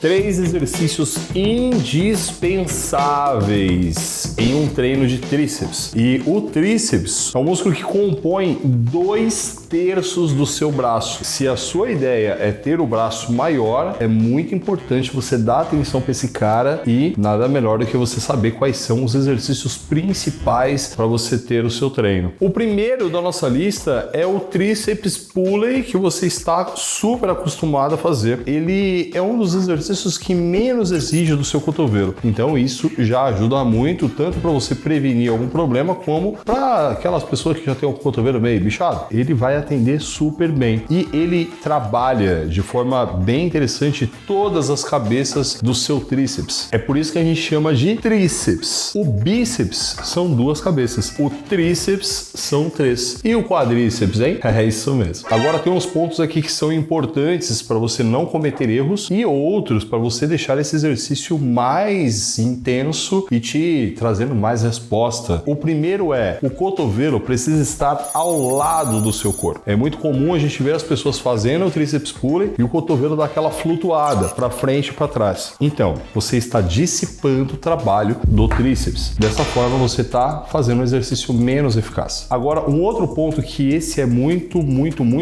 3 exercícios indispensáveis em um treino de tríceps. E o tríceps é um músculo que compõe 2/3 do seu braço. Se a sua ideia é ter o braço maior, é muito importante você dar atenção para esse cara e nada melhor do que você saber quais são os exercícios principais para você ter o seu treino. O primeiro da nossa lista é o tríceps pulley, que você está super acostumado a fazer. Ele é um dos exercícios que menos exige do seu cotovelo. Então isso já ajuda muito, tanto para você prevenir algum problema, como para aquelas pessoas que já têm o cotovelo meio bichado. Ele vai atender super bem. E ele trabalha de forma bem interessante todas as cabeças do seu tríceps. É por isso que a gente chama de tríceps. O bíceps são 2 cabeças. O tríceps são 3. E o quadríceps, hein? É isso mesmo. Agora tem uns pontos aqui que são importantes para você não cometer erros e outros para você deixar esse exercício mais intenso e te trazendo mais resposta. O primeiro é: o cotovelo precisa estar ao lado do seu corpo. É muito comum a gente ver as pessoas fazendo o tríceps pulley e o cotovelo dá aquela flutuada para frente e para trás. Então, você está dissipando o trabalho do tríceps. Dessa forma, você está fazendo um exercício menos eficaz. Agora, um outro ponto que esse é muito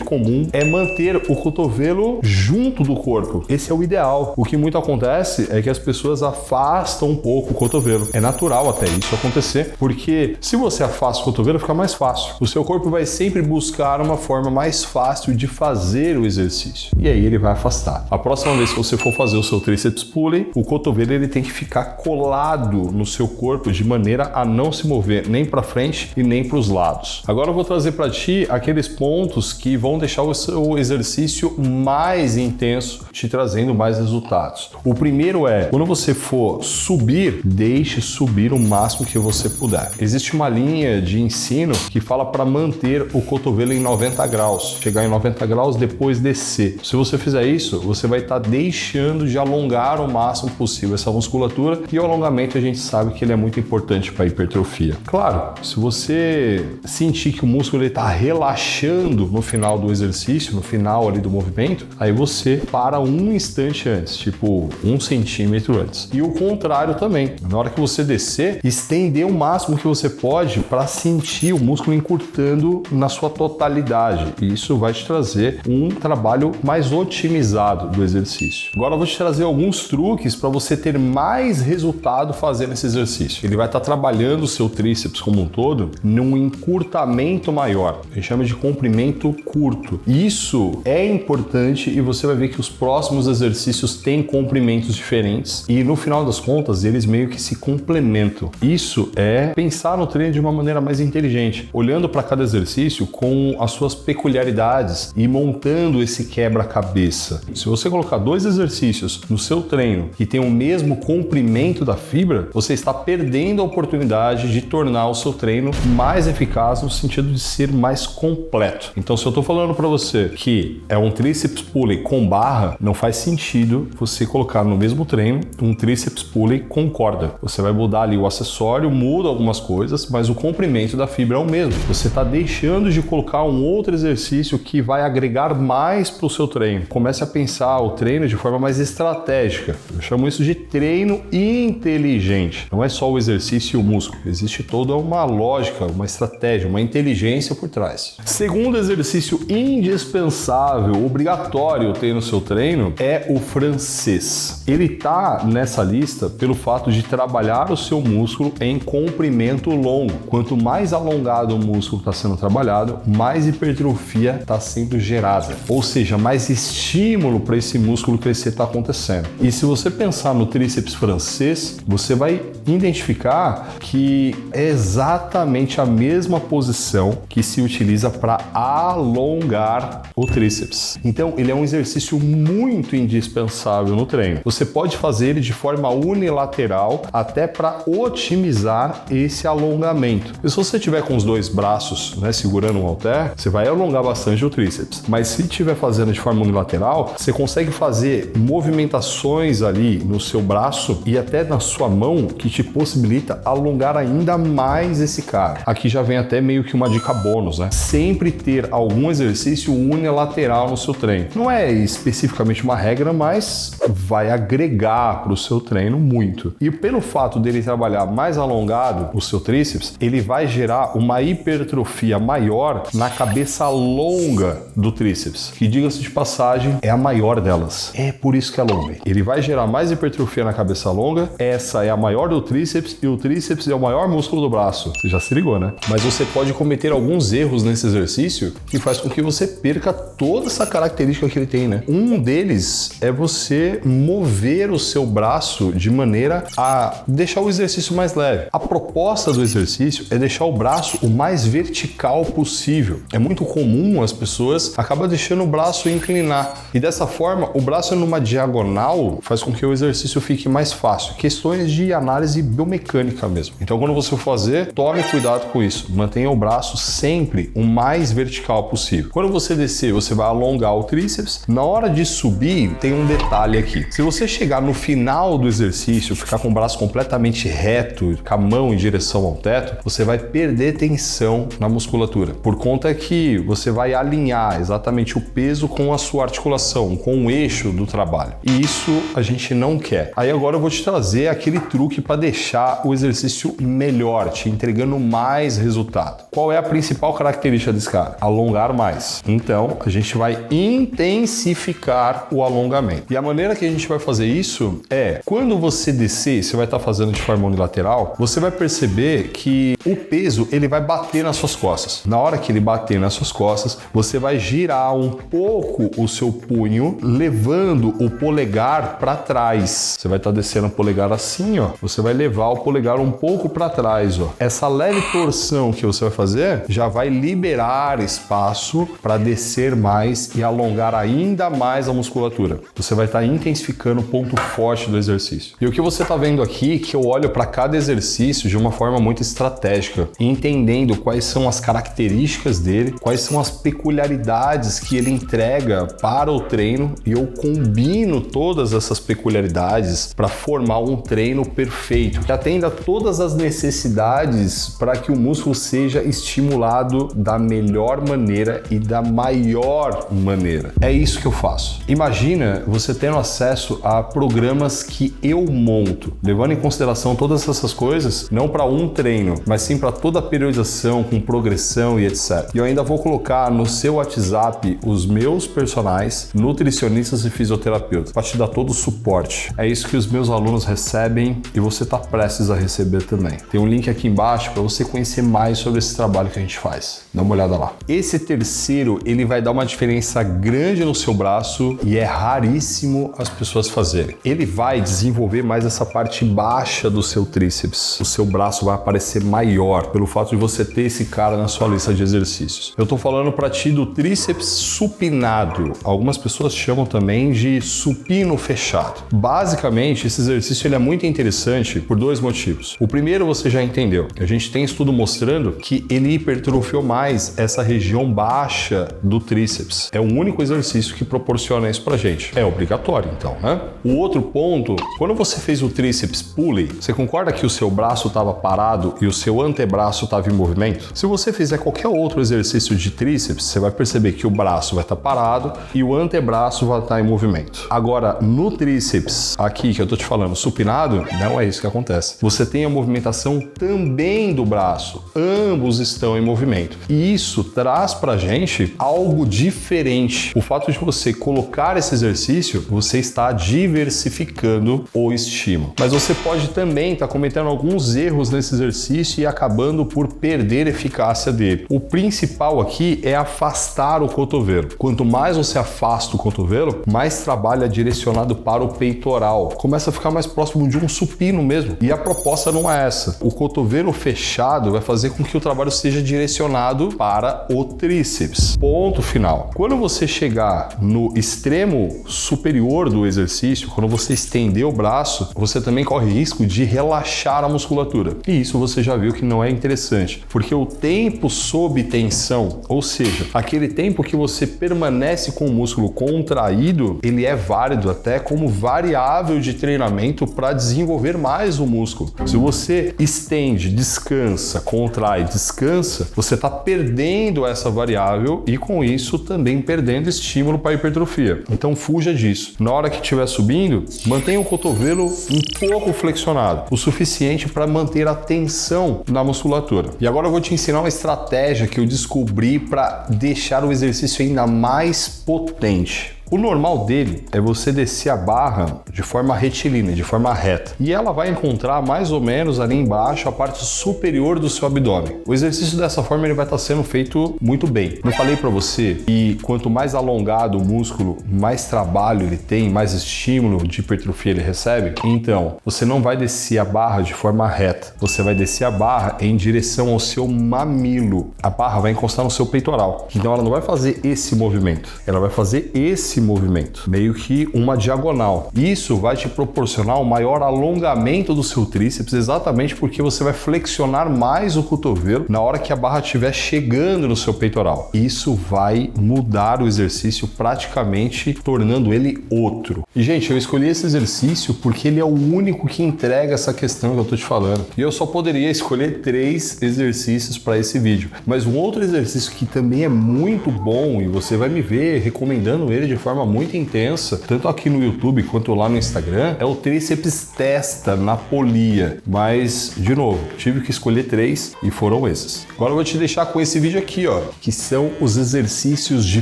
comum é manter o cotovelo junto do corpo. Esse é o ideal. O que muito acontece é que as pessoas afastam um pouco o cotovelo. É natural até isso acontecer, porque se você afasta o cotovelo, fica mais fácil. O seu corpo vai sempre buscar uma forma mais fácil de fazer o exercício. E aí ele vai afastar. A próxima vez que você for fazer o seu tríceps pulley, o cotovelo ele tem que ficar colado no seu corpo de maneira a não se mover nem para frente e nem para os lados. Agora eu vou trazer para ti aqueles pontos que vão deixar o seu exercício mais intenso, te trazendo mais resultados. O primeiro é, quando você for subir, deixe subir o máximo que você puder. Existe uma linha de ensino que fala para manter o cotovelo em 90 graus, chegar em 90 graus, depois descer. Se você fizer isso, você vai estar deixando de alongar o máximo possível essa musculatura, e o alongamento a gente sabe que ele é muito importante para a hipertrofia. Claro, se você sentir que o músculo está relaxando no final do exercício, no final ali do movimento, aí você para um instante antes, tipo 1 centímetro antes. E o contrário também. Na hora que você descer, estender o máximo que você pode para sentir o músculo encurtando na sua totalidade. E isso vai te trazer um trabalho mais otimizado do exercício. Agora eu vou te trazer alguns truques para você ter mais resultado fazendo esse exercício. Ele vai estar trabalhando o seu tríceps como um todo num encurtamento maior. A gente chama de comprimento curto. Isso é importante e você vai ver que os próximos exercícios têm comprimentos diferentes e no final das contas eles meio que se complementam. Isso é pensar no treino de uma maneira mais inteligente, olhando para cada exercício com as suas peculiaridades e montando esse quebra-cabeça. Se você colocar 2 exercícios no seu treino que tem o mesmo comprimento da fibra, você está perdendo a oportunidade de tornar o seu treino mais eficaz no sentido de ser mais completo. Então, se eu estou falando para você que é um tríceps pulley com barra, não faz sentido você colocar no mesmo treino um tríceps pulley com corda. Você vai mudar ali o acessório, muda algumas coisas, mas o comprimento da fibra é o mesmo. Você está deixando de colocar um outro exercício que vai agregar mais para o seu treino. Comece a pensar o treino de forma mais estratégica. Eu chamo isso de treino inteligente. Não é só o exercício e o músculo. Existe toda uma lógica, uma estratégia, uma inteligência por trás. Segundo exercício indispensável, obrigatório ter no seu treino é o francês. Ele está nessa lista pelo fato de trabalhar o seu músculo em comprimento longo. Quanto mais alongado o músculo está sendo trabalhado, mais hipertrofia está sendo gerada. Ou seja, mais estímulo para esse músculo crescer está acontecendo. E se você pensar no tríceps francês, você vai identificar que é exatamente a mesma posição que se utiliza para alongar o tríceps. Então, ele é um exercício muito indispensável no treino. Você pode fazer ele de forma unilateral até para otimizar esse alongamento. E se você tiver com os 2 braços, segurando um halter, você vai alongar bastante o tríceps. Mas se estiver fazendo de forma unilateral, você consegue fazer movimentações ali no seu braço e até na sua mão que te possibilita alongar ainda mais esse cara. Aqui já vem até meio que uma dica bônus, Sempre ter algum exercício unilateral no seu treino. Não é especificamente uma regra, mas mas vai agregar para o seu treino muito. E pelo fato dele trabalhar mais alongado o seu tríceps, ele vai gerar uma hipertrofia maior na cabeça longa do tríceps, que, diga-se de passagem, é a maior delas. É por isso que é longa. Ele vai gerar mais hipertrofia na cabeça longa, essa é a maior do tríceps e o tríceps é o maior músculo do braço. Você já se ligou, né? Mas você pode cometer alguns erros nesse exercício que faz com que você perca toda essa característica que ele tem, né? Um deles é você mover o seu braço de maneira a deixar o exercício mais leve. A proposta do exercício é deixar o braço o mais vertical possível. É muito comum as pessoas acabam deixando o braço inclinar e dessa forma o braço numa diagonal faz com que o exercício fique mais fácil. Questões de análise biomecânica mesmo. Então quando você for fazer, tome cuidado com isso. Mantenha o braço sempre o mais vertical possível. Quando você descer, você vai alongar o tríceps. Na hora de subir, tem um detalhe aqui. Se você chegar no final do exercício, ficar com o braço completamente reto, com a mão em direção ao teto, você vai perder tensão na musculatura. Por conta que você vai alinhar exatamente o peso com a sua articulação, com o eixo do trabalho. E isso a gente não quer. Aí agora eu vou te trazer aquele truque para deixar o exercício melhor, te entregando mais resultado. Qual é a principal característica desse cara? Alongar mais. Então, a gente vai intensificar o alongamento. E a maneira que a gente vai fazer isso é, quando você descer, você vai estar fazendo de forma unilateral, você vai perceber que o peso, ele vai bater nas suas costas. Na hora que ele bater nas suas costas, você vai girar um pouco o seu punho, levando o polegar para trás. Você vai estar descendo o polegar assim, ó. Você vai levar o polegar um pouco para trás, ó. Essa leve torção que você vai fazer já vai liberar espaço para descer mais e alongar ainda mais a musculatura. Você vai estar intensificando o ponto forte do exercício. E o que você está vendo aqui, que eu olho para cada exercício de uma forma muito estratégica, entendendo quais são as características dele, quais são as peculiaridades que ele entrega para o treino, e eu combino todas essas peculiaridades para formar um treino perfeito, que atenda a todas as necessidades para que o músculo seja estimulado da melhor maneira e da maior maneira. É isso que eu faço. Imagina você tendo acesso a programas que eu monto, levando em consideração todas essas coisas, não para um treino, mas sim para toda a periodização, com progressão e etc. E eu ainda vou colocar no seu WhatsApp os meus personagens, nutricionistas e fisioterapeutas, para te dar todo o suporte. É isso que os meus alunos recebem e você está prestes a receber também. Tem um link aqui embaixo para você conhecer mais sobre esse trabalho que a gente faz. Dá uma olhada lá. Esse terceiro, ele vai dar uma diferença grande no seu braço e é raríssimo as pessoas fazerem. Ele vai desenvolver mais essa parte baixa do seu tríceps. O seu braço vai aparecer maior pelo fato de você ter esse cara na sua lista de exercícios. Eu tô falando para ti do tríceps supinado. Algumas pessoas chamam também de supino fechado. Basicamente, esse exercício ele é muito interessante por dois motivos. O primeiro você já entendeu. A gente tem estudo mostrando que ele hipertrofiou mais essa região baixa do tríceps. É o único exercício que proporciona isso pra gente. É obrigatório, então, né? O outro ponto, quando você fez o tríceps pulley, você concorda que o seu braço estava parado e o seu antebraço estava em movimento? Se você fizer qualquer outro exercício de tríceps, você vai perceber que o braço vai estar parado e o antebraço vai estar em movimento. Agora, no tríceps, aqui que eu tô te falando, supinado, não é isso que acontece. Você tem a movimentação também do braço. Ambos estão em movimento. E isso traz pra gente algo diferente. O fato de você colocar esse exercício, você está diversificando o estímulo. Mas você pode também estar cometendo alguns erros nesse exercício e acabando por perder a eficácia dele. O principal aqui é afastar o cotovelo. Quanto mais você afasta o cotovelo, mais trabalho é direcionado para o peitoral. Começa a ficar mais próximo de um supino mesmo. E a proposta não é essa. O cotovelo fechado vai fazer com que o trabalho seja direcionado para o tríceps. Ponto final. Quando você chegar no extremo superior do exercício, quando você estender o braço, você também corre risco de relaxar a musculatura. E isso você já viu que não é interessante, porque o tempo sob tensão, ou seja, aquele tempo que você permanece com o músculo contraído, ele é válido até como variável de treinamento para desenvolver mais o músculo. Se você estende, descansa, contrai, descansa, você está perdendo essa variável e com isso também perdendo estímulo para hipertrofia. Então fuja disso. isso. Na hora que estiver subindo, mantenha o cotovelo um pouco flexionado, o suficiente para manter a tensão na musculatura. E agora eu vou te ensinar uma estratégia que eu descobri para deixar o exercício ainda mais potente. O normal dele é você descer a barra de forma retilínea, de forma reta. E ela vai encontrar mais ou menos ali embaixo a parte superior do seu abdômen. O exercício dessa forma ele vai estar sendo feito muito bem. Eu falei para você que quanto mais alongado o músculo, mais trabalho ele tem, mais estímulo de hipertrofia ele recebe. Então, você não vai descer a barra de forma reta. Você vai descer a barra em direção ao seu mamilo. A barra vai encostar no seu peitoral. Então ela não vai fazer esse movimento. Ela vai fazer esse movimento, meio que uma diagonal. Isso vai te proporcionar um maior alongamento do seu tríceps, exatamente porque você vai flexionar mais o cotovelo na hora que a barra estiver chegando no seu peitoral. Isso vai mudar o exercício praticamente, tornando ele outro. E, gente, eu escolhi esse exercício porque ele é o único que entrega essa questão que eu tô te falando. E eu só poderia escolher 3 exercícios para esse vídeo. Mas um outro exercício que também é muito bom, e você vai me ver recomendando ele de forma muito intensa, tanto aqui no YouTube quanto lá no Instagram, é o tríceps testa na polia. Mas, de novo, tive que escolher 3 e foram esses. Agora eu vou te deixar com esse vídeo aqui, ó, que são os exercícios de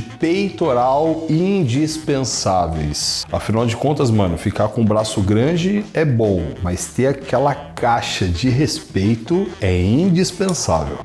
peitoral indispensáveis. Afinal de contas, mano, ficar com o braço grande é bom, mas ter aquela caixa de respeito é indispensável.